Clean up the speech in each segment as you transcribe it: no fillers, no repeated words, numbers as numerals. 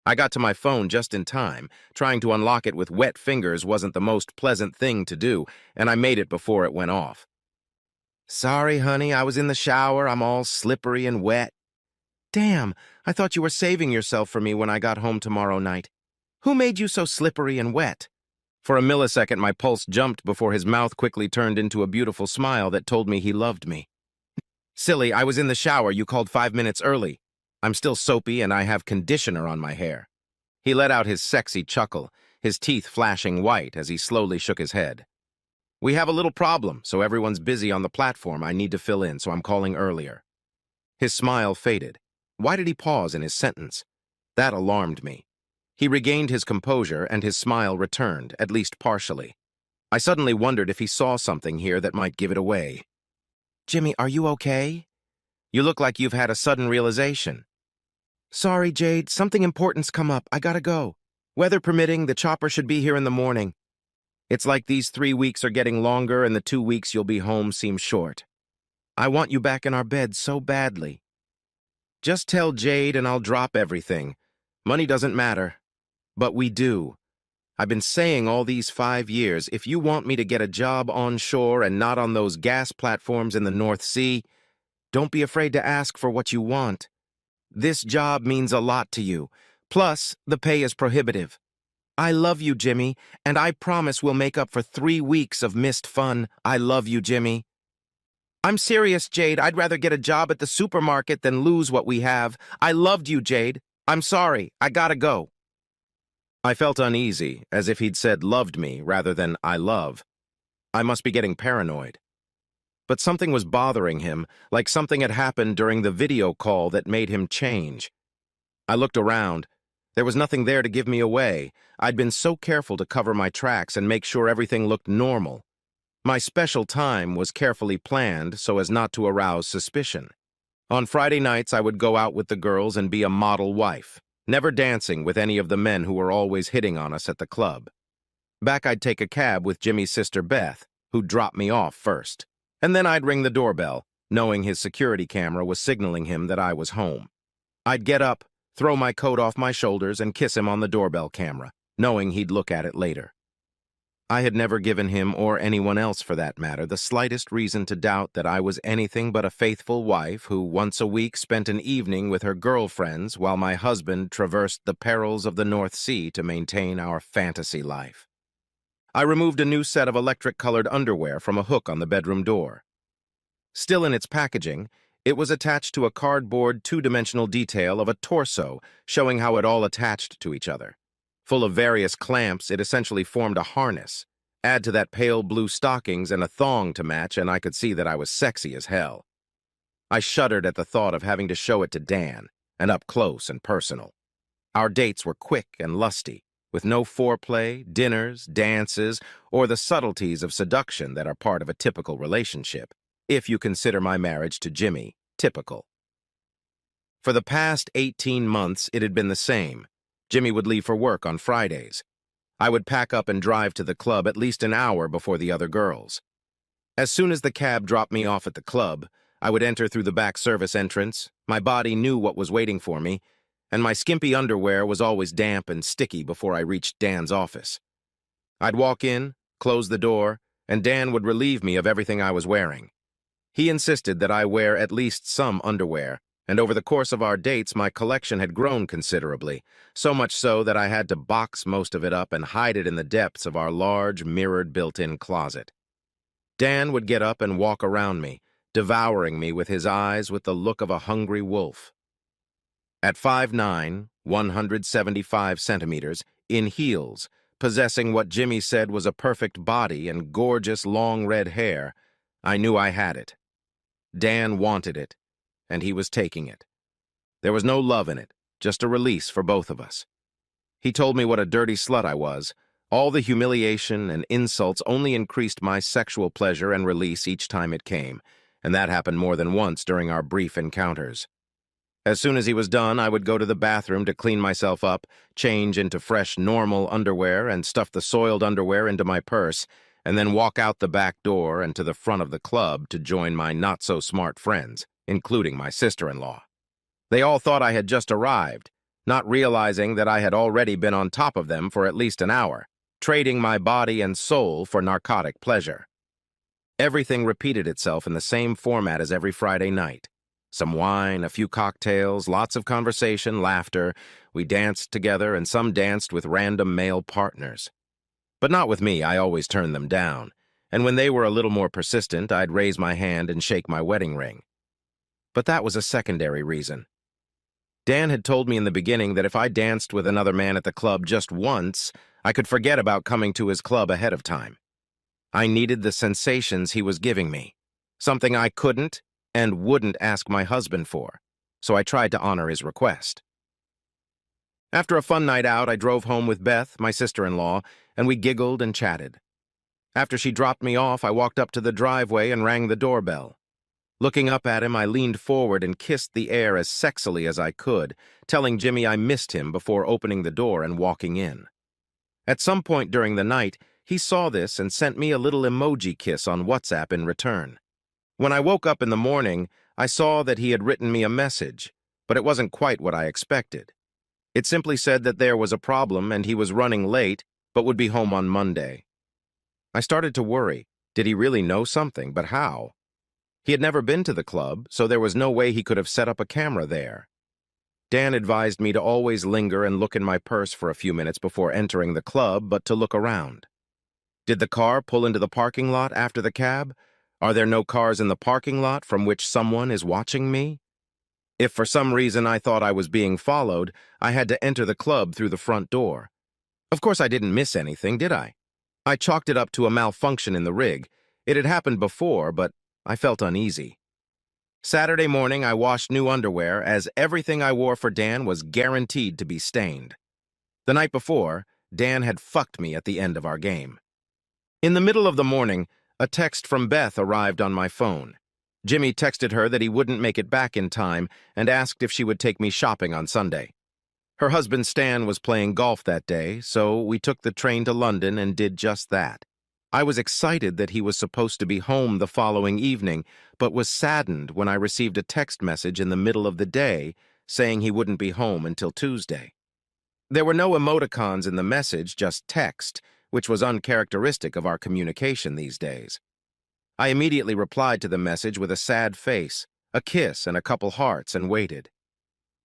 I got to my phone just in time. Trying to unlock it with wet fingers wasn't the most pleasant thing to do, and I made it before it went off. Sorry, honey, I was in the shower. I'm all slippery and wet. Damn, I thought you were saving yourself for me when I got home tomorrow night. Who made you so slippery and wet? For a millisecond, my pulse jumped before his mouth quickly turned into a beautiful smile that told me he loved me. Silly, I was in the shower. You called 5 minutes early. I'm still soapy and I have conditioner on my hair. He let out his sexy chuckle, his teeth flashing white as he slowly shook his head. We have a little problem, so everyone's busy on the platform. I need to fill in, so I'm calling earlier. His smile faded. Why did he pause in his sentence? That alarmed me. He regained his composure and his smile returned, at least partially. I suddenly wondered if he saw something here that might give it away. Jimmy, are you okay? You look like you've had a sudden realization. Sorry, Jade, something important's come up. I gotta go. Weather permitting, the chopper should be here in the morning. It's like these 3 weeks are getting longer and the 2 weeks you'll be home seem short. I want you back in our bed so badly. Just tell Jade and I'll drop everything. Money doesn't matter. But we do. I've been saying all these 5 years, if you want me to get a job onshore and not on those gas platforms in the North Sea, don't be afraid to ask for what you want. This job means a lot to you. Plus, the pay is prohibitive. I love you, Jimmy, and I promise we'll make up for 3 weeks of missed fun. I love you, Jimmy. I'm serious, Jade. I'd rather get a job at the supermarket than lose what we have. I loved you, Jade. I'm sorry. I gotta go. I felt uneasy, as if he'd said loved me rather than I love. I must be getting paranoid. But something was bothering him, like something had happened during the video call that made him change. I looked around. There was nothing there to give me away. I'd been so careful to cover my tracks and make sure everything looked normal. My special time was carefully planned so as not to arouse suspicion. On Friday nights, I would go out with the girls and be a model wife, never dancing with any of the men who were always hitting on us at the club. Back I'd take a cab with Jimmy's sister Beth, who'd drop me off first. And then I'd ring the doorbell, knowing his security camera was signaling him that I was home. I'd get up, throw my coat off my shoulders, and kiss him on the doorbell camera, knowing he'd look at it later. I had never given him, or anyone else for that matter, the slightest reason to doubt that I was anything but a faithful wife who once a week spent an evening with her girlfriends while my husband traversed the perils of the North Sea to maintain our fantasy life. I removed a new set of electric-colored underwear from a hook on the bedroom door. Still in its packaging, it was attached to a cardboard two-dimensional detail of a torso showing how it all attached to each other. Full of various clamps, it essentially formed a harness. Add to that pale blue stockings and a thong to match, and I could see that I was sexy as hell. I shuddered at the thought of having to show it to Dan, and up close and personal. Our dates were quick and lusty, with no foreplay, dinners, dances, or the subtleties of seduction that are part of a typical relationship, if you consider my marriage to Jimmy typical. For the past 18 months, it had been the same. Jimmy would leave for work on Fridays. I would pack up and drive to the club at least an hour before the other girls. As soon as the cab dropped me off at the club, I would enter through the back service entrance. My body knew what was waiting for me, and my skimpy underwear was always damp and sticky before I reached Dan's office. I'd walk in, close the door, and Dan would relieve me of everything I was wearing. He insisted that I wear at least some underwear, and over the course of our dates my collection had grown considerably, so much so that I had to box most of it up and hide it in the depths of our large, mirrored built-in closet. Dan would get up and walk around me, devouring me with his eyes with the look of a hungry wolf. At 5'9", 175 centimeters, in heels, possessing what Jimmy said was a perfect body and gorgeous long red hair, I knew I had it. Dan wanted it, and he was taking it. There was no love in it, just a release for both of us. He told me what a dirty slut I was. All the humiliation and insults only increased my sexual pleasure and release each time it came, and that happened more than once during our brief encounters. As soon as he was done, I would go to the bathroom to clean myself up, change into fresh, normal underwear, and stuff the soiled underwear into my purse, and then walk out the back door and to the front of the club to join my not-so-smart friends, including my sister-in-law. They all thought I had just arrived. not realizing that I had already been on top of them for at least an hour, trading my body and soul for narcotic pleasure. Everything repeated itself in the same format as every Friday night. Some wine, a few cocktails, lots of conversation, laughter. We danced together, and some danced with random male partners. But not with me, I always turned them down. And when they were a little more persistent, I'd raise my hand and shake my wedding ring. But that was a secondary reason. Dan had told me in the beginning that if I danced with another man at the club just once, I could forget about coming to his club ahead of time. I needed the sensations he was giving me, something I couldn't and wouldn't ask my husband for, so I tried to honor his request. After a fun night out, I drove home with Beth, my sister-in-law, and we giggled and chatted. After she dropped me off, I walked up to the driveway and rang the doorbell. Looking up at him, I leaned forward and kissed the air as sexily as I could, telling Jimmy I missed him before opening the door and walking in. At some point during the night, he saw this and sent me a little emoji kiss on WhatsApp in return. When I woke up in the morning, I saw that he had written me a message, but it wasn't quite what I expected. It simply said that there was a problem and he was running late, but would be home on Monday. I started to worry. Did he really know something, but how? He had never been to the club, so there was no way he could have set up a camera there. Dan advised me to always linger and look in my purse for a few minutes before entering the club, but to look around. Did the car pull into the parking lot after the cab? Are there no cars in the parking lot from which someone is watching me? If for some reason I thought I was being followed, I had to enter the club through the front door. Of course I didn't miss anything, did I? I chalked it up to a malfunction in the rig. It had happened before, but I felt uneasy. Saturday morning, I washed new underwear, as everything I wore for Dan was guaranteed to be stained. The night before, Dan had fucked me at the end of our game. In the middle of the morning, a text from Beth arrived on my phone. Jimmy texted her that he wouldn't make it back in time and asked if she would take me shopping on Sunday. Her husband Stan was playing golf that day, so we took the train to London and did just that. I was excited that he was supposed to be home the following evening, but was saddened when I received a text message in the middle of the day saying he wouldn't be home until Tuesday. There were no emoticons in the message, just text, which was uncharacteristic of our communication these days. I immediately replied to the message with a sad face, a kiss and a couple hearts, and waited.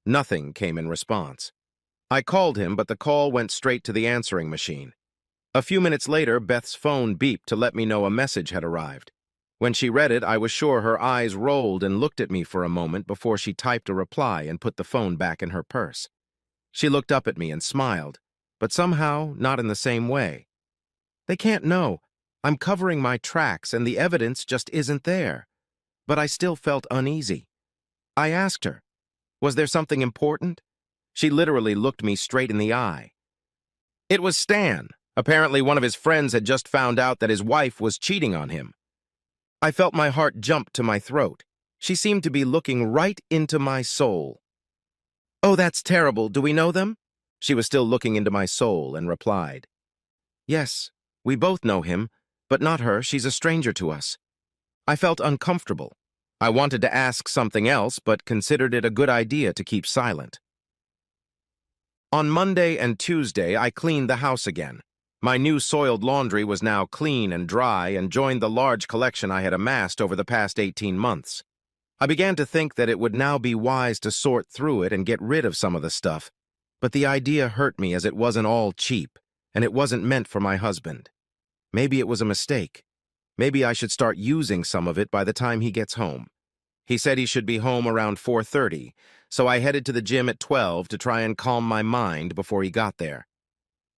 Nothing came in response. I called him, but the call went straight to the answering machine. A few minutes later, Beth's phone beeped to let me know a message had arrived. When she read it, I was sure her eyes rolled and looked at me for a moment before she typed a reply and put the phone back in her purse. She looked up at me and smiled, but somehow not in the same way. They can't know. I'm covering my tracks and the evidence just isn't there. But I still felt uneasy. I asked her, was there something important? She literally looked me straight in the eye. It was Stan. Apparently one of his friends had just found out that his wife was cheating on him. I felt my heart jump to my throat. She seemed to be looking right into my soul. Oh, that's terrible. Do we know them? She was still looking into my soul and replied, yes, we both know him, but not her. She's a stranger to us. I felt uncomfortable. I wanted to ask something else, but considered it a good idea to keep silent. On Monday and Tuesday, I cleaned the house again. My new soiled laundry was now clean and dry and joined the large collection I had amassed over the past 18 months. I began to think that it would now be wise to sort through it and get rid of some of the stuff, but the idea hurt me as it wasn't all cheap, and it wasn't meant for my husband. Maybe it was a mistake. Maybe I should start using some of it by the time he gets home. He said he should be home around 4:30, so I headed to the gym at 12 to try and calm my mind before he got there.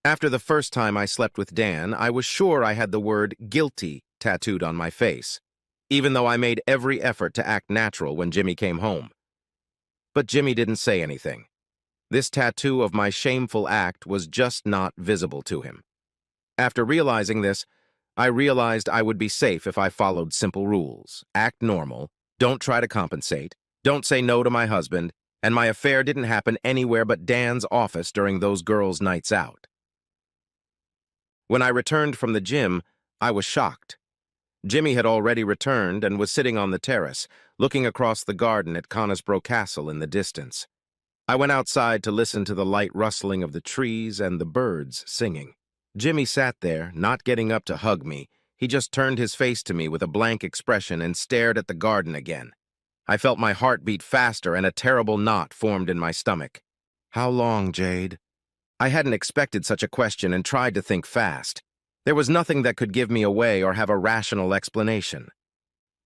After the first time I slept with Dan, I was sure I had the word guilty tattooed on my face, even though I made every effort to act natural when Jimmy came home. But Jimmy didn't say anything. This tattoo of my shameful act was just not visible to him. After realizing this, I realized I would be safe if I followed simple rules. Act normal, don't try to compensate, don't say no to my husband, and my affair didn't happen anywhere but Dan's office during those girls' nights out. When I returned from the gym, I was shocked. Jimmy had already returned and was sitting on the terrace, looking across the garden at Conisbrough Castle in the distance. I went outside to listen to the light rustling of the trees and the birds singing. Jimmy sat there, not getting up to hug me. He just turned his face to me with a blank expression and stared at the garden again. I felt my heart beat faster and a terrible knot formed in my stomach. How long, Jade? I hadn't expected such a question and tried to think fast. There was nothing that could give me away or have a rational explanation.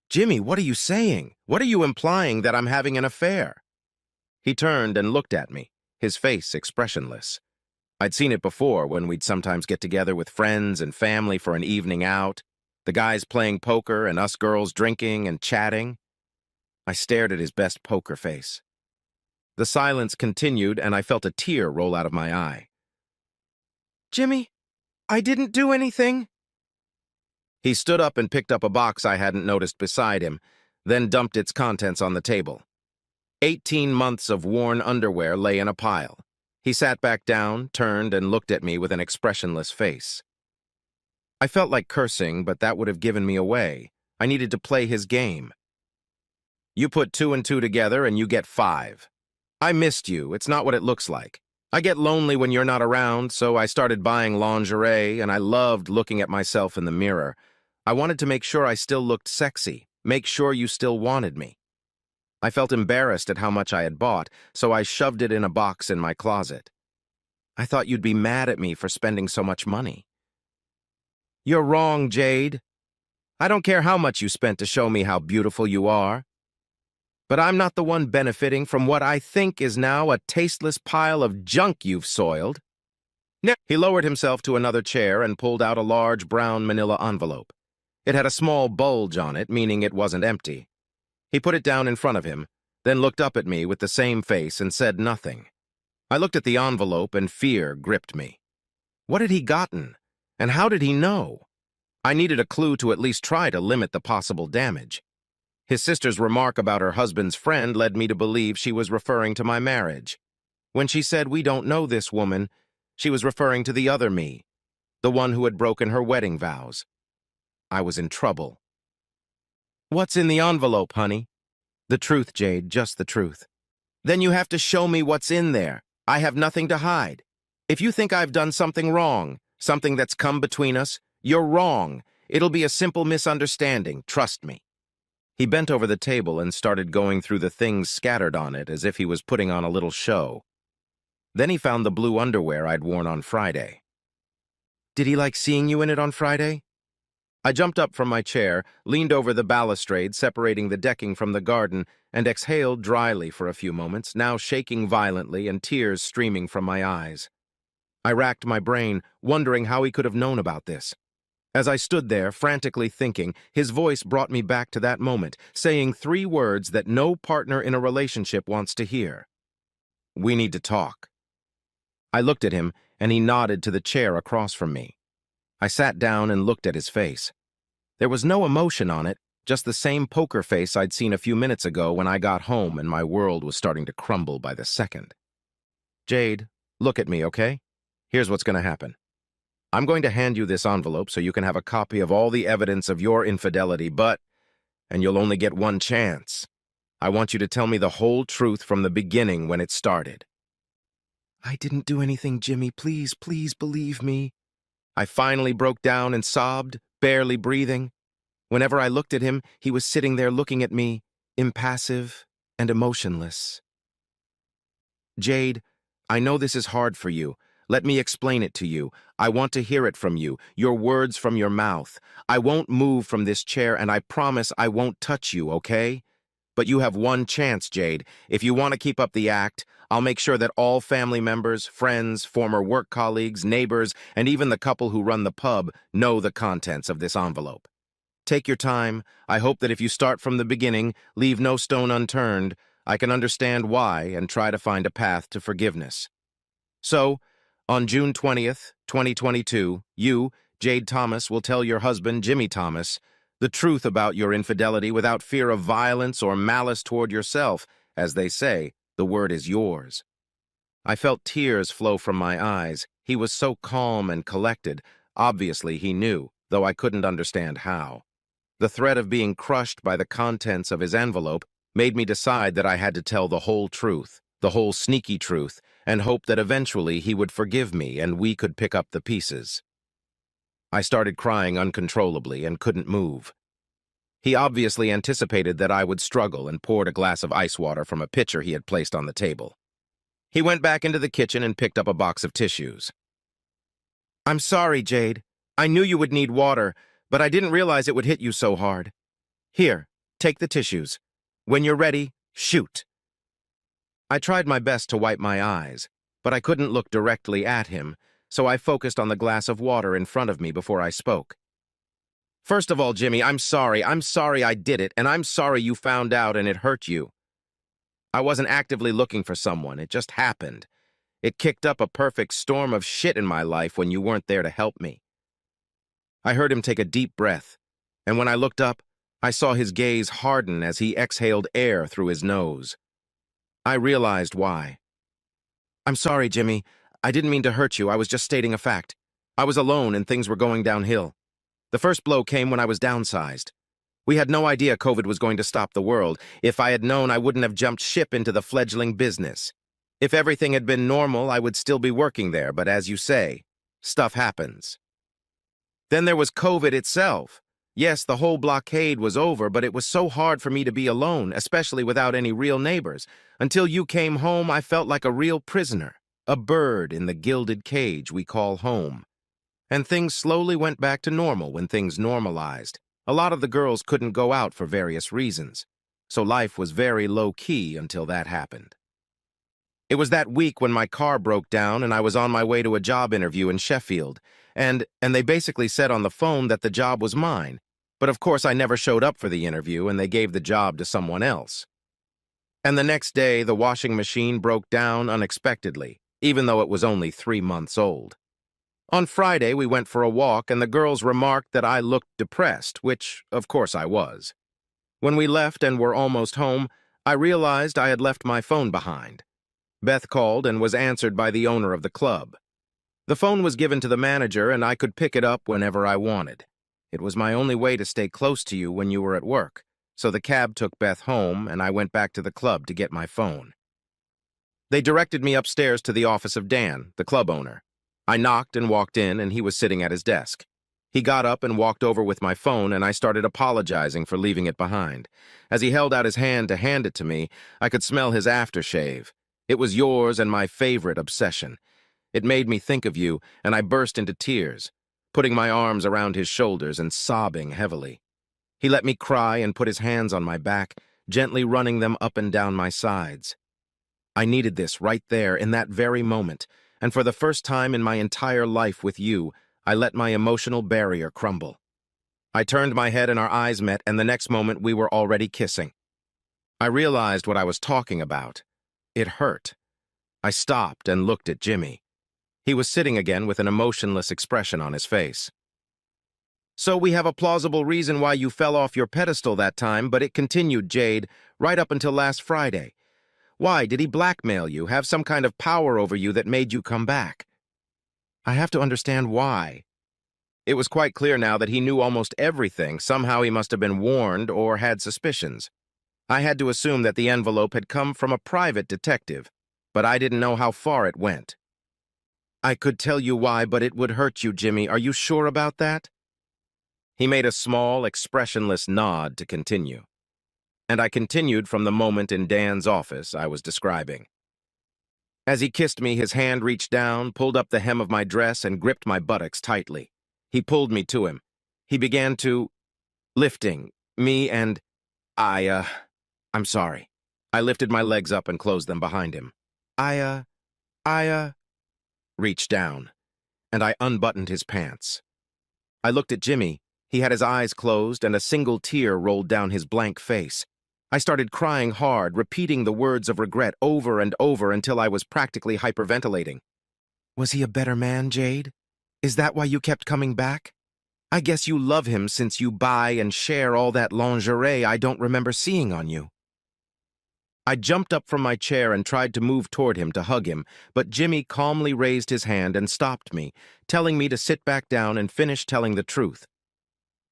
Jimmy, what are you saying? What are you implying that I'm having an affair? He turned and looked at me, his face expressionless. I'd seen it before when we'd sometimes get together with friends and family for an evening out, the guys playing poker and us girls drinking and chatting. I stared at his best poker face. The silence continued and I felt a tear roll out of my eye. Jimmy, I didn't do anything. He stood up and picked up a box I hadn't noticed beside him, then dumped its contents on the table. 18 months of worn underwear lay in a pile. He sat back down, turned, and looked at me with an expressionless face. I felt like cursing, but that would have given me away. I needed to play his game. You put 2 and 2 together and you get 5. I missed you. It's not what it looks like. I get lonely when you're not around, so I started buying lingerie, and I loved looking at myself in the mirror. I wanted to make sure I still looked sexy, make sure you still wanted me. I felt embarrassed at how much I had bought, so I shoved it in a box in my closet. I thought you'd be mad at me for spending so much money. You're wrong, Jade. I don't care how much you spent to show me how beautiful you are. But I'm not the one benefiting from what I think is now a tasteless pile of junk you've soiled. He lowered himself to another chair and pulled out a large brown manila envelope. It had a small bulge on it, meaning it wasn't empty. He put it down in front of him, then looked up at me with the same face and said nothing. I looked at the envelope and fear gripped me. What had he gotten? And how did he know? I needed a clue to at least try to limit the possible damage. His sister's remark about her husband's friend led me to believe she was referring to my marriage. When she said, "We don't know this woman," she was referring to the other me, the one who had broken her wedding vows. I was in trouble. What's in the envelope, honey? The truth, Jade, just the truth. Then you have to show me what's in there. I have nothing to hide. If you think I've done something wrong, something that's come between us, you're wrong. It'll be a simple misunderstanding, trust me. He bent over the table and started going through the things scattered on it as if he was putting on a little show. Then he found the blue underwear I'd worn on Friday. Did he like seeing you in it on Friday? I jumped up from my chair, leaned over the balustrade separating the decking from the garden, and exhaled dryly for a few moments, now shaking violently and tears streaming from my eyes. I racked my brain, wondering how he could have known about this. As I stood there, frantically thinking, his voice brought me back to that moment, saying 3 words that no partner in a relationship wants to hear. We need to talk. I looked at him, and he nodded to the chair across from me. I sat down and looked at his face. There was no emotion on it, just the same poker face I'd seen a few minutes ago when I got home and my world was starting to crumble by the second. Jade, look at me, okay? Here's what's going to happen. I'm going to hand you this envelope so you can have a copy of all the evidence of your infidelity, and you'll only get one chance. I want you to tell me the whole truth from the beginning when it started. I didn't do anything, Jimmy. Please, please believe me. I finally broke down and sobbed, barely breathing. Whenever I looked at him, he was sitting there looking at me, impassive and emotionless. Jade, I know this is hard for you. Let me explain it to you. I want to hear it from you, your words from your mouth. I won't move from this chair, and I promise I won't touch you, okay? But you have one chance, Jade. If you want to keep up the act, I'll make sure that all family members, friends, former work colleagues, neighbors, and even the couple who run the pub know the contents of this envelope. Take your time. I hope that if you start from the beginning, leave no stone unturned, I can understand why and try to find a path to forgiveness. So, on June 20th, 2022, you, Jade Thomas, will tell your husband, Jimmy Thomas, the truth about your infidelity without fear of violence or malice toward yourself. As they say, the word is yours. I felt tears flow from my eyes. He was so calm and collected. Obviously, he knew, though I couldn't understand how. The threat of being crushed by the contents of his envelope made me decide that I had to tell the whole truth. the whole sneaky truth, and hoped that eventually he would forgive me and we could pick up the pieces. I started crying uncontrollably and couldn't move. He obviously anticipated that I would struggle and poured a glass of ice water from a pitcher he had placed on the table. He went back into the kitchen and picked up a box of tissues. "I'm sorry, Jade. I knew you would need water, but I didn't realize it would hit you so hard. Here, take the tissues. When you're ready, shoot." I tried my best to wipe my eyes, but I couldn't look directly at him, so I focused on the glass of water in front of me before I spoke. "First of all, Jimmy, I'm sorry. I'm sorry I did it, and I'm sorry you found out and it hurt you. I wasn't actively looking for someone. It just happened. It kicked up a perfect storm of shit in my life when you weren't there to help me." I heard him take a deep breath, and when I looked up, I saw his gaze harden as he exhaled air through his nose. I realized why. "I'm sorry, Jimmy. I didn't mean to hurt you. I was just stating a fact. I was alone and things were going downhill. The first blow came when I was downsized. We had no idea COVID was going to stop the world. If I had known, I wouldn't have jumped ship into the fledgling business. If everything had been normal, I would still be working there, but as you say, stuff happens. Then there was COVID itself. Yes, the whole blockade was over, but it was so hard for me to be alone, especially without any real neighbors. Until you came home, I felt like a real prisoner, a bird in the gilded cage we call home. And things slowly went back to normal when things normalized. A lot of the girls couldn't go out for various reasons, so life was very low-key until that happened. It was that week when my car broke down and I was on my way to a job interview in Sheffield, and they basically said on the phone that the job was mine. But of course I never showed up for the interview and they gave the job to someone else. And the next day, the washing machine broke down unexpectedly, even though it was only 3 months old. On Friday, we went for a walk and the girls remarked that I looked depressed, which, of course, I was. When we left and were almost home, I realized I had left my phone behind. Beth called and was answered by the owner of the club. The phone was given to the manager and I could pick it up whenever I wanted. It was my only way to stay close to you when you were at work, so the cab took Beth home and I went back to the club to get my phone. They directed me upstairs to the office of Dan, the club owner. I knocked and walked in and he was sitting at his desk. He got up and walked over with my phone and I started apologizing for leaving it behind. As he held out his hand to hand it to me, I could smell his aftershave. It was yours and my favorite obsession. It made me think of you and I burst into tears, putting my arms around his shoulders and sobbing heavily. He let me cry and put his hands on my back, gently running them up and down my sides. I needed this right there in that very moment, and for the first time in my entire life with you, I let my emotional barrier crumble. I turned my head and our eyes met, and the next moment we were already kissing. I realized what I was talking about. It hurt. I stopped and looked at Jimmy. He was sitting again with an emotionless expression on his face. "So we have a plausible reason why you fell off your pedestal that time, but it continued, Jade, right up until last Friday. Why, did he blackmail you, have some kind of power over you that made you come back?" I have to understand why. It was quite clear now that he knew almost everything. Somehow he must have been warned or had suspicions. I had to assume that the envelope had come from a private detective, but I didn't know how far it went. "I could tell you why, but it would hurt you, Jimmy. Are you sure about that?" He made a small, expressionless nod to continue. And I continued from the moment in Dan's office I was describing. As he kissed me, his hand reached down, pulled up the hem of my dress, and gripped my buttocks tightly. He pulled me to him. He began lifting me and I'm sorry. I lifted my legs up and closed them behind him. I reached down, and I unbuttoned his pants. I looked at Jimmy. He had his eyes closed, and a single tear rolled down his blank face. I started crying hard, repeating the words of regret over and over until I was practically hyperventilating. "Was he a better man, Jade? Is that why you kept coming back? I guess you love him since you buy and share all that lingerie I don't remember seeing on you." I jumped up from my chair and tried to move toward him to hug him, but Jimmy calmly raised his hand and stopped me, telling me to sit back down and finish telling the truth.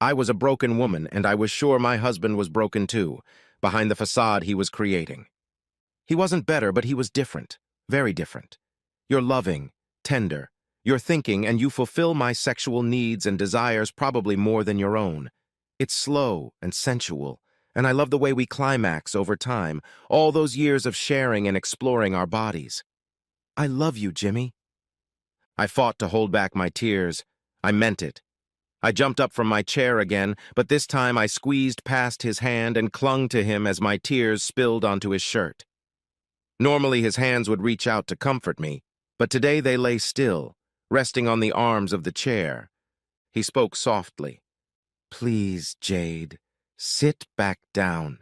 I was a broken woman, and I was sure my husband was broken too, behind the facade he was creating. He wasn't better, but he was different. Very different. You're loving, tender. You're thinking, and you fulfill my sexual needs and desires probably more than your own. It's slow and sensual, and I love the way we climax over time, all those years of sharing and exploring our bodies. I love you, Jimmy. I fought to hold back my tears. I meant it. I jumped up from my chair again, but this time I squeezed past his hand and clung to him as my tears spilled onto his shirt. Normally his hands would reach out to comfort me, but today they lay still, resting on the arms of the chair. He spoke softly. Please, Jade, sit back down.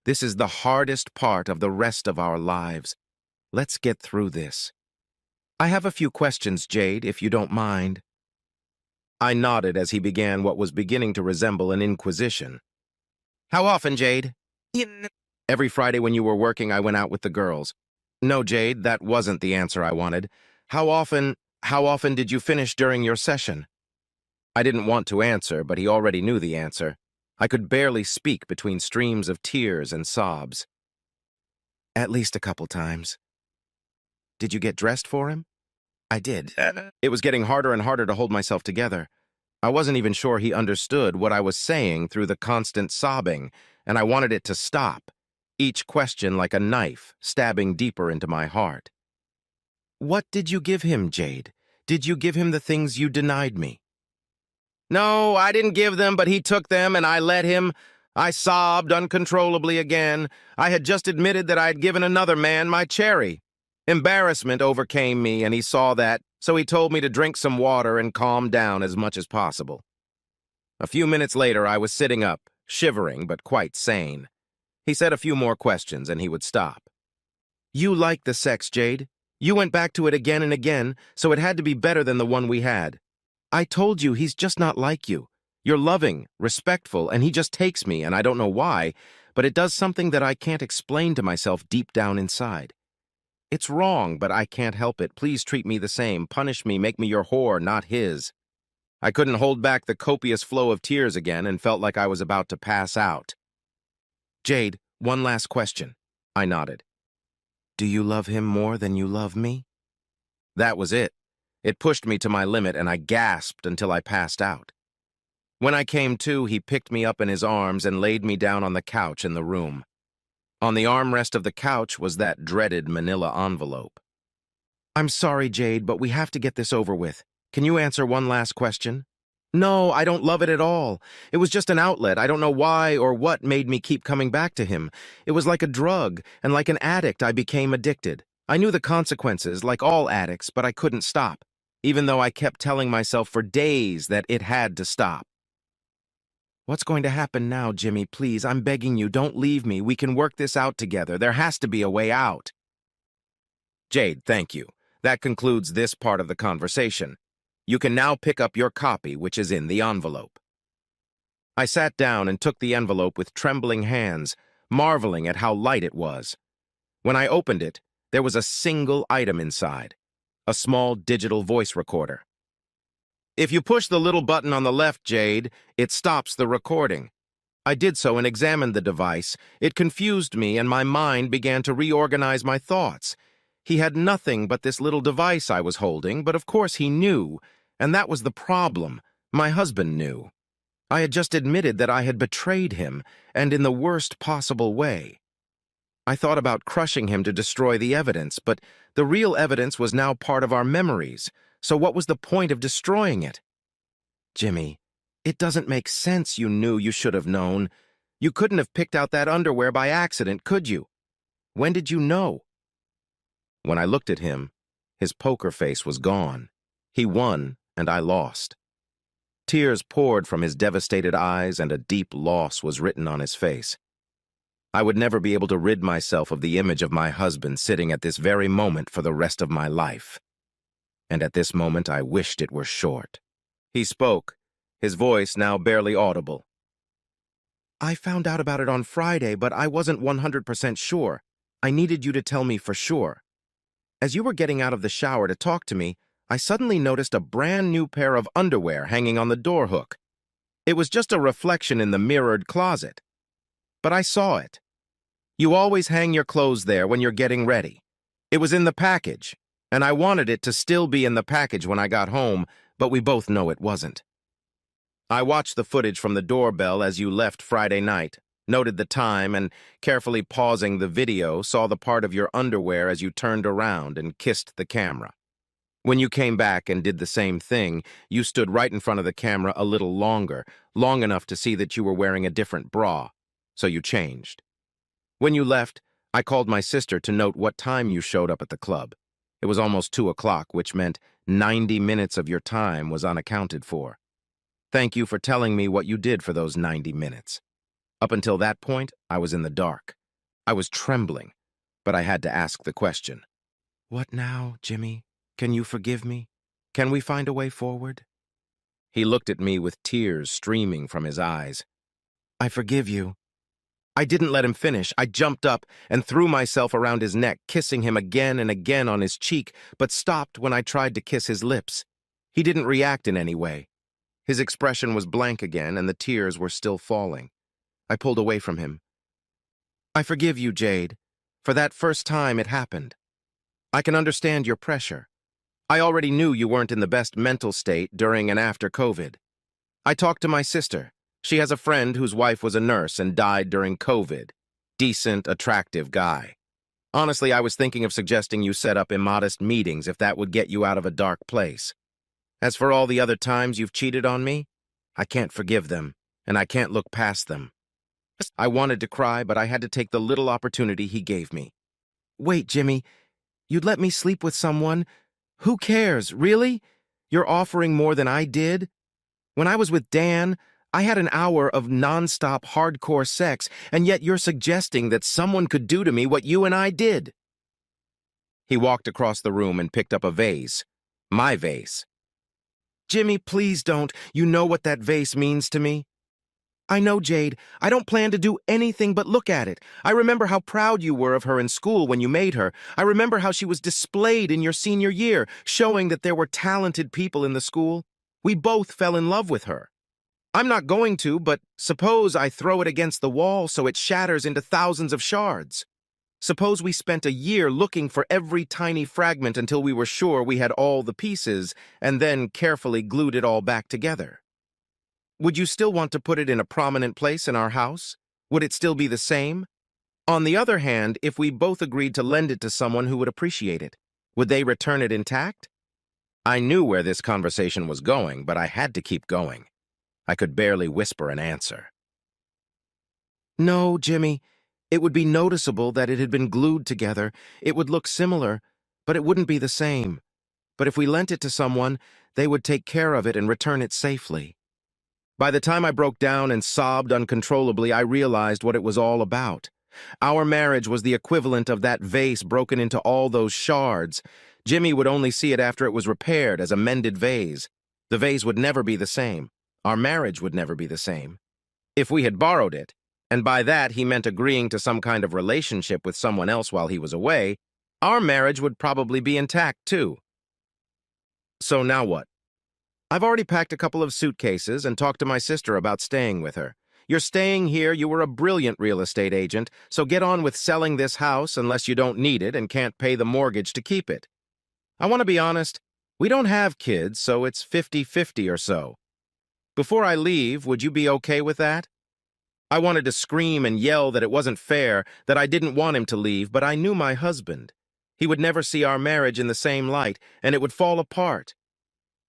This is the hardest part of the rest of our lives. Let's get through this. I have a few questions, Jade, if you don't mind. I nodded as he began what was beginning to resemble an inquisition. How often, Jade? Every Friday when you were working, I went out with the girls. No, Jade, that wasn't the answer I wanted. How often did you finish during your session? I didn't want to answer, but he already knew the answer. I could barely speak between streams of tears and sobs. At least a couple times. Did you get dressed for him? I did. It was getting harder and harder to hold myself together. I wasn't even sure he understood what I was saying through the constant sobbing, and I wanted it to stop, each question like a knife, stabbing deeper into my heart. What did you give him, Jade? Did you give him the things you denied me? No, I didn't give them, but he took them, and I let him. I sobbed uncontrollably again. I had just admitted that I had given another man my cherry. Embarrassment overcame me, and he saw that, so he told me to drink some water and calm down as much as possible. A few minutes later, I was sitting up, shivering but quite sane. He said a few more questions, and he would stop. You like the sex, Jade. You went back to it again and again, so it had to be better than the one we had. I told you he's just not like you. You're loving, respectful, and he just takes me, and I don't know why, but it does something that I can't explain to myself deep down inside. It's wrong, but I can't help it. Please treat me the same. Punish me, make me your whore, not his. I couldn't hold back the copious flow of tears again and felt like I was about to pass out. Jade, one last question. I nodded. Do you love him more than you love me? That was it. It pushed me to my limit, and I gasped until I passed out. When I came to, he picked me up in his arms and laid me down on the couch in the room. On the armrest of the couch was that dreaded manila envelope. I'm sorry, Jade, but we have to get this over with. Can you answer one last question? No, I don't love it at all. It was just an outlet. I don't know why or what made me keep coming back to him. It was like a drug, and like an addict, I became addicted. I knew the consequences, like all addicts, but I couldn't stop, even though I kept telling myself for days that it had to stop. What's going to happen now, Jimmy? Please, I'm begging you, don't leave me. We can work this out together. There has to be a way out. Jade, thank you. That concludes this part of the conversation. You can now pick up your copy, which is in the envelope. I sat down and took the envelope with trembling hands, marveling at how light it was. When I opened it, there was a single item inside, a small digital voice recorder. If you push the little button on the left, Jade, it stops the recording. I did so and examined the device. It confused me, and my mind began to reorganize my thoughts. He had nothing but this little device I was holding, but of course he knew, and that was the problem. My husband knew. I had just admitted that I had betrayed him, and in the worst possible way. I thought about crushing him to destroy the evidence, but the real evidence was now part of our memories. So what was the point of destroying it? Jimmy, it doesn't make sense. You knew you should have known. You couldn't have picked out that underwear by accident, could you? When did you know? When I looked at him, his poker face was gone. He won, and I lost. Tears poured from his devastated eyes, and a deep loss was written on his face. I would never be able to rid myself of the image of my husband sitting at this very moment for the rest of my life. And at this moment I wished it were short. He spoke, his voice now barely audible. I found out about it on Friday, but I wasn't 100% sure. I needed you to tell me for sure. As you were getting out of the shower to talk to me, I suddenly noticed a brand new pair of underwear hanging on the door hook. It was just a reflection in the mirrored closet. But I saw it. You always hang your clothes there when you're getting ready. It was in the package, and I wanted it to still be in the package when I got home, but we both know it wasn't. I watched the footage from the doorbell as you left Friday night, noted the time, and carefully pausing the video, saw the part of your underwear as you turned around and kissed the camera. When you came back and did the same thing, you stood right in front of the camera a little longer, long enough to see that you were wearing a different bra, so you changed. When you left, I called my sister to note what time you showed up at the club. It was almost 2 o'clock, which meant 90 minutes of your time was unaccounted for. Thank you for telling me what you did for those 90 minutes. Up until that point, I was in the dark. I was trembling, but I had to ask the question. What now, Jimmy? Can you forgive me? Can we find a way forward? He looked at me with tears streaming from his eyes. I forgive you. I didn't let him finish. I jumped up and threw myself around his neck, kissing him again and again on his cheek, but stopped when I tried to kiss his lips. He didn't react in any way. His expression was blank again, and the tears were still falling. I pulled away from him. I forgive you, Jade. For that first time it happened. I can understand your pressure. I already knew you weren't in the best mental state during and after COVID. I talked to my sister. She has a friend whose wife was a nurse and died during COVID. Decent, attractive guy. Honestly, I was thinking of suggesting you set up immodest meetings if that would get you out of a dark place. As for all the other times you've cheated on me, I can't forgive them, and I can't look past them. I wanted to cry, but I had to take the little opportunity he gave me. Wait, Jimmy, you'd let me sleep with someone? Who cares, really? You're offering more than I did? When I was with Dan, I had an hour of nonstop hardcore sex, and yet you're suggesting that someone could do to me what you and I did. He walked across the room and picked up a vase. My vase. Jimmy, please don't. You know what that vase means to me. I know, Jade. I don't plan to do anything but look at it. I remember how proud you were of her in school when you made her. I remember how she was displayed in your senior year, showing that there were talented people in the school. We both fell in love with her. I'm not going to, but suppose I throw it against the wall so it shatters into thousands of shards. Suppose we spent a year looking for every tiny fragment until we were sure we had all the pieces, and then carefully glued it all back together. Would you still want to put it in a prominent place in our house? Would it still be the same? On the other hand, if we both agreed to lend it to someone who would appreciate it, would they return it intact? I knew where this conversation was going, but I had to keep going. I could barely whisper an answer. No, Jimmy. It would be noticeable that it had been glued together. It would look similar, but it wouldn't be the same. But if we lent it to someone, they would take care of it and return it safely. By the time I broke down and sobbed uncontrollably, I realized what it was all about. Our marriage was the equivalent of that vase broken into all those shards. Jimmy would only see it after it was repaired as a mended vase. The vase would never be the same. Our marriage would never be the same. If we had borrowed it, and by that he meant agreeing to some kind of relationship with someone else while he was away, our marriage would probably be intact too. So now what? I've already packed a couple of suitcases and talked to my sister about staying with her. You're staying here, you were a brilliant real estate agent, so get on with selling this house unless you don't need it and can't pay the mortgage to keep it. I want to be honest, we don't have kids, so it's 50-50 or so. Before I leave, would you be okay with that? I wanted to scream and yell that it wasn't fair, that I didn't want him to leave, but I knew my husband. He would never see our marriage in the same light, and it would fall apart.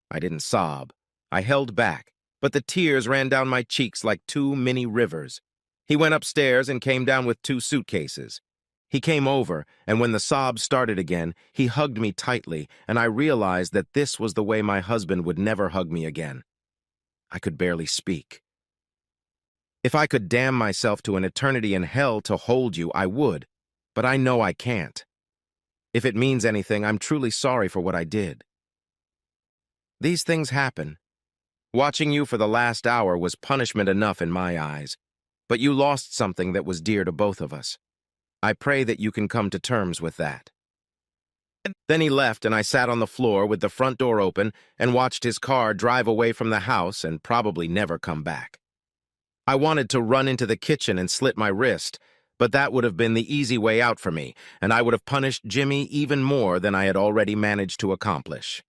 I didn't sob. I held back, but the tears ran down my cheeks like 2 mini rivers. He went upstairs and came down with 2 suitcases. He came over, and when the sobs started again, he hugged me tightly, and I realized that this was the way my husband would never hug me again. I could barely speak. If I could damn myself to an eternity in hell to hold you, I would, but I know I can't. If it means anything, I'm truly sorry for what I did. These things happen. Watching you for the last hour was punishment enough in my eyes, but you lost something that was dear to both of us. I pray that you can come to terms with that. Then he left, and I sat on the floor with the front door open and watched his car drive away from the house and probably never come back. I wanted to run into the kitchen and slit my wrist, But that would have been the easy way out for me, and I would have punished Jimmy even more than I had already managed to accomplish.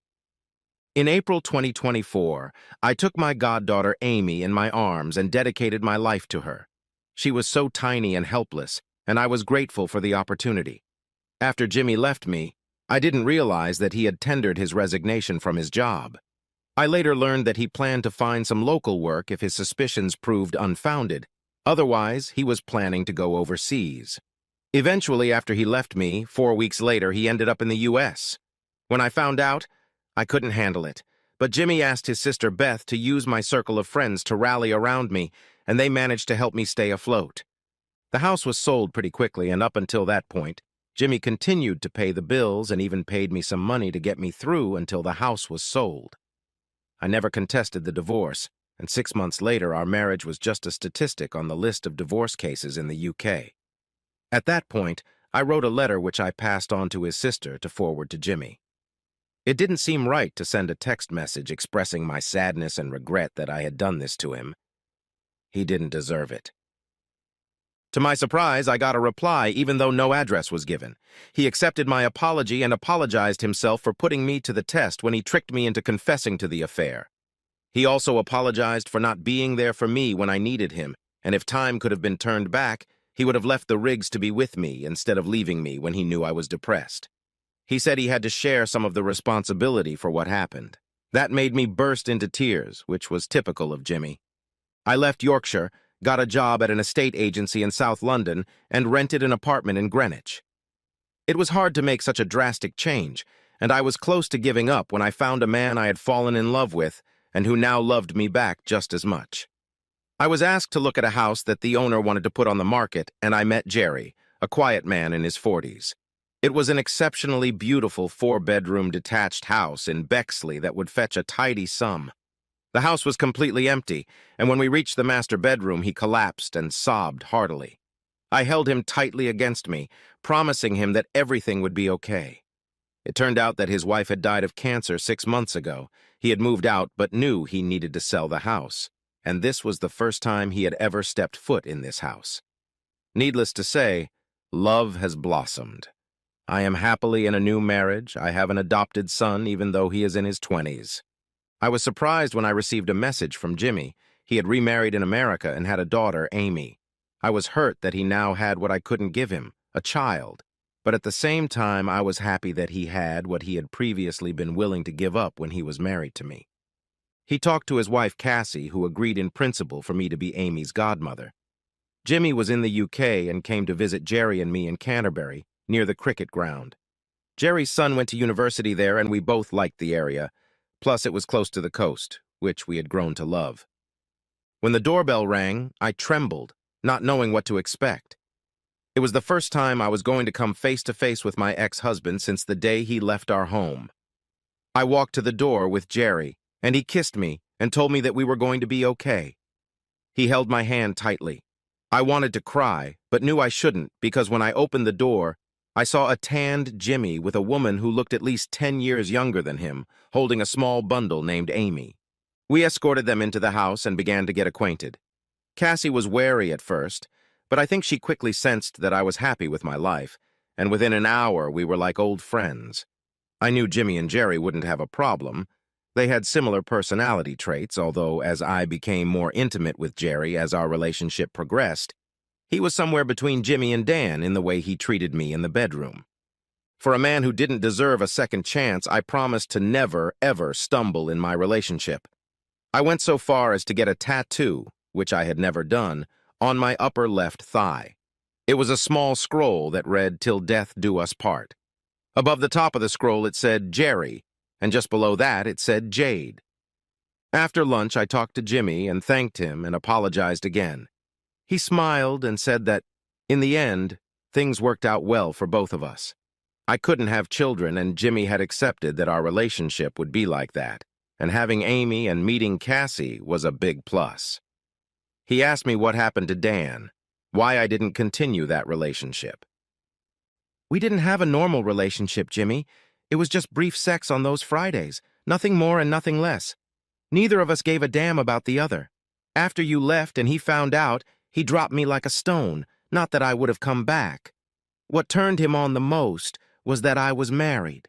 In April 2024, I took my goddaughter Amy in my arms and dedicated my life to her. She was so tiny and helpless, and I was grateful for the opportunity. After Jimmy left me, I didn't realize that he had tendered his resignation from his job. I later learned that he planned to find some local work if his suspicions proved unfounded. Otherwise, he was planning to go overseas. Eventually, after he left me, 4 weeks later, he ended up in the U.S. When I found out, I couldn't handle it, but Jimmy asked his sister Beth to use my circle of friends to rally around me, and they managed to help me stay afloat. The house was sold pretty quickly, and up until that point, Jimmy continued to pay the bills and even paid me some money to get me through until the house was sold. I never contested the divorce, and 6 months later our marriage was just a statistic on the list of divorce cases in the UK. At that point, I wrote a letter which I passed on to his sister to forward to Jimmy. It didn't seem right to send a text message expressing my sadness and regret that I had done this to him. He didn't deserve it. To my surprise, I got a reply even though no address was given. He accepted my apology and apologized himself for putting me to the test when he tricked me into confessing to the affair. He also apologized for not being there for me when I needed him, and if time could have been turned back, he would have left the Riggs to be with me instead of leaving me when he knew I was depressed. He said he had to share some of the responsibility for what happened. That made me burst into tears, which was typical of Jimmy. I left Yorkshire, got a job at an estate agency in South London, and rented an apartment in Greenwich. It was hard to make such a drastic change, and I was close to giving up when I found a man I had fallen in love with and who now loved me back just as much. I was asked to look at a house that the owner wanted to put on the market, and I met Jerry, a quiet man in his 40s. It was an exceptionally beautiful 4-bedroom detached house in Bexley that would fetch a tidy sum. The house was completely empty, and when we reached the master bedroom, he collapsed and sobbed heartily. I held him tightly against me, promising him that everything would be okay. It turned out that his wife had died of cancer 6 months ago. He had moved out but knew he needed to sell the house, and this was the first time he had ever stepped foot in this house. Needless to say, love has blossomed. I am happily in a new marriage. I have an adopted son, even though he is in his 20s. I was surprised when I received a message from Jimmy. He had remarried in America and had a daughter, Amy. I was hurt that he now had what I couldn't give him, a child. But at the same time, I was happy that he had what he had previously been willing to give up when he was married to me. He talked to his wife, Cassie, who agreed in principle for me to be Amy's godmother. Jimmy was in the UK and came to visit Jerry and me in Canterbury, near the cricket ground. Jerry's son went to university there, and we both liked the area. Plus, it was close to the coast, which we had grown to love. When the doorbell rang, I trembled, not knowing what to expect. It was the first time I was going to come face to face with my ex-husband since the day he left our home. I walked to the door with Jerry, and he kissed me and told me that we were going to be okay. He held my hand tightly. I wanted to cry, but knew I shouldn't because when I opened the door, I saw a tanned Jimmy with a woman who looked at least 10 years younger than him, holding a small bundle named Amy. We escorted them into the house and began to get acquainted. Cassie was wary at first, but I think she quickly sensed that I was happy with my life, and within an hour we were like old friends. I knew Jimmy and Jerry wouldn't have a problem. They had similar personality traits, although as I became more intimate with Jerry as our relationship progressed, he was somewhere between Jimmy and Dan in the way he treated me in the bedroom. For a man who didn't deserve a second chance, I promised to never, ever stumble in my relationship. I went so far as to get a tattoo, which I had never done, on my upper left thigh. It was a small scroll that read, "Till death do us part." Above the top of the scroll it said Jerry, and just below that it said Jade. After lunch I talked to Jimmy and thanked him and apologized again. He smiled and said that, in the end, things worked out well for both of us. I couldn't have children, and Jimmy had accepted that our relationship would be like that, and having Amy and meeting Cassie was a big plus. He asked me what happened to Dan, why I didn't continue that relationship. "We didn't have a normal relationship, Jimmy. It was just brief sex on those Fridays, nothing more and nothing less. Neither of us gave a damn about the other. After you left and he found out, he dropped me like a stone, Not that I would have come back. What turned him on the most was that I was married.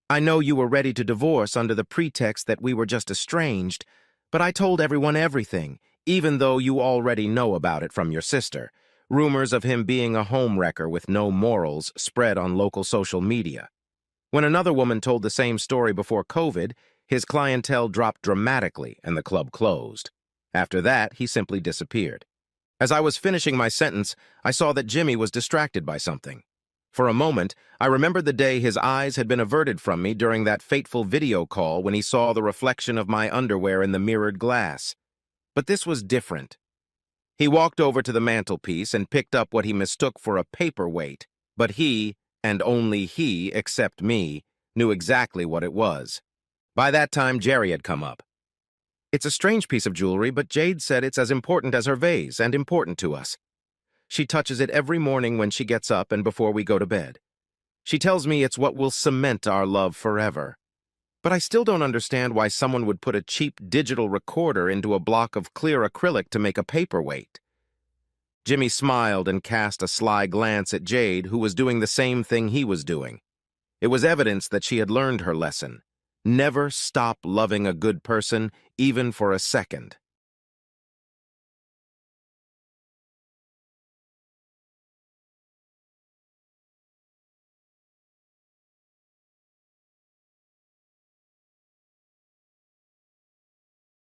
I know you were ready to divorce under the pretext that we were just estranged, but I told everyone everything, even though you already know about it from your sister. Rumors of him being a homewrecker with no morals spread on local social media. When another woman told the same story before COVID, his clientele dropped dramatically and the club closed. After that, he simply disappeared. As I was finishing my sentence, I saw that Jimmy was distracted by something. For a moment, I remembered the day his eyes had been averted from me during that fateful video call when he saw the reflection of my underwear in the mirrored glass. But this was different. He walked over to the mantelpiece and picked up what he mistook for a paperweight, but he, and only he, except me, knew exactly what it was. By that time, Jerry had come up. It's a strange piece of jewelry, but Jade said it's as important as her vase and important to us. She touches it every morning when she gets up and before we go to bed. She tells me it's what will cement our love forever. But I still don't understand why someone would put a cheap digital recorder into a block of clear acrylic to make a paperweight. Jimmy smiled and cast a sly glance at Jade, who was doing the same thing he was doing. It was evidence that she had learned her lesson. Never stop loving a good person, even for a second.